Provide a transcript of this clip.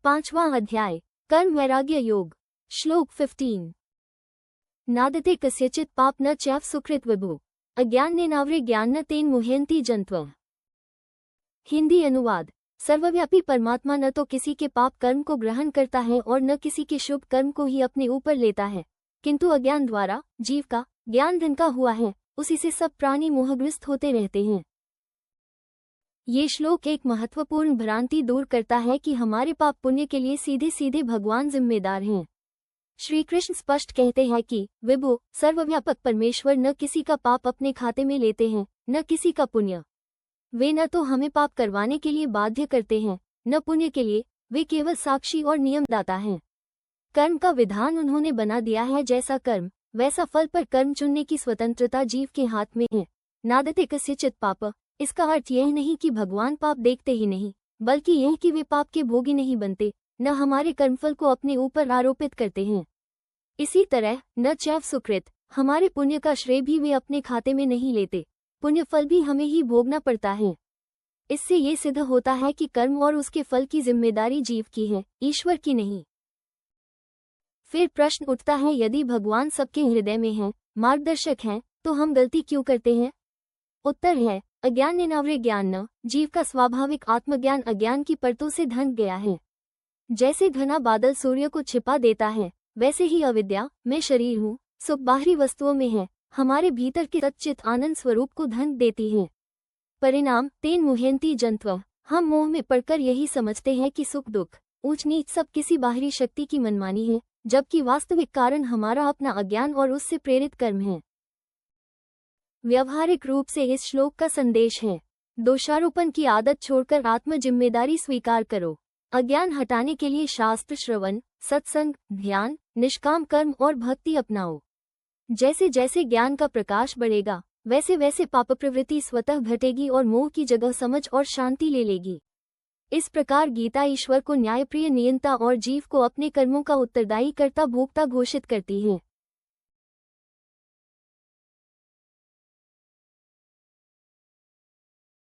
5वां अध्याय कर्म वैराग्य योग। श्लोक 15। नादते कस्यचित् पाप न चैव सुकृत विभु अज्ञानेनावृ ज्ञान न तेन मुह्यन्ति जन्तवः। हिंदी अनुवाद। सर्वव्यापी परमात्मा न तो किसी के पाप कर्म को ग्रहण करता है और न किसी के शुभ कर्म को ही अपने ऊपर लेता है, किंतु अज्ञान द्वारा जीव का ज्ञान ढंका हुआ है, उसी से सब प्राणी मोहग्रस्त होते रहते हैं। ये श्लोक एक महत्वपूर्ण भ्रांति दूर करता है कि हमारे पाप पुण्य के लिए सीधे सीधे भगवान जिम्मेदार हैं। श्री कृष्ण स्पष्ट कहते हैं कि विभु सर्वव्यापक परमेश्वर न किसी का पाप अपने खाते में लेते हैं, न किसी का पुण्य। वे न तो हमें पाप करवाने के लिए बाध्य करते हैं, न पुण्य के लिए, वे केवल साक्षी और नियमदाता हैं। कर्म का विधान उन्होंने बना दिया है, जैसा कर्म वैसा फल, पर कर्म चुनने की स्वतंत्रता जीव के हाथ में है। नादते कस्यचित् पाप, इसका अर्थ यह नहीं कि भगवान पाप देखते ही नहीं, बल्कि यह कि वे पाप के भोगी नहीं बनते, न हमारे कर्मफल को अपने ऊपर आरोपित करते हैं। इसी तरह न चैव सुकृत, हमारे पुण्य का श्रेय भी वे अपने खाते में नहीं लेते, पुण्य फल भी हमें ही भोगना पड़ता है। इससे ये सिद्ध होता है कि कर्म और उसके फल की जिम्मेदारी जीव की है, ईश्वर की नहीं। फिर प्रश्न उठता है, यदि भगवान सबके हृदय में हैं, मार्गदर्शक हैं, तो हम गलती क्यों करते हैं? उत्तर है अज्ञानेनावृ ज्ञान न, जीव का स्वाभाविक आत्मज्ञान अज्ञान की परतों से ढंक गया है। जैसे घना बादल सूर्य को छिपा देता है, वैसे ही अविद्या, मैं शरीर हूँ, सुख बाहरी वस्तुओं में है, हमारे भीतर के सच्चित आनंद स्वरूप को ढंक देती है। परिणाम तेन मुह्यन्ति जन्तवः, हम मोह में पड़कर यही समझते हैं कि सुख दुख ऊंच नीच सब किसी बाहरी शक्ति की मनमानी है, जबकि वास्तविक कारण हमारा अपना अज्ञान और उससे प्रेरित कर्म है। व्यवहारिक रूप से इस श्लोक का संदेश है, दोषारोपण की आदत छोड़कर आत्म जिम्मेदारी स्वीकार करो। अज्ञान हटाने के लिए शास्त्र श्रवण, सत्संग, ध्यान, निष्काम कर्म और भक्ति अपनाओ। जैसे जैसे ज्ञान का प्रकाश बढ़ेगा, वैसे वैसे पाप प्रवृत्ति स्वतः घटेगी और मोह की जगह समझ और शांति ले लेगी। इस प्रकार गीता ईश्वर को न्यायप्रिय नियंता और जीव को अपने कर्मों का उत्तरदायी कर्ता भोक्ता घोषित करती है।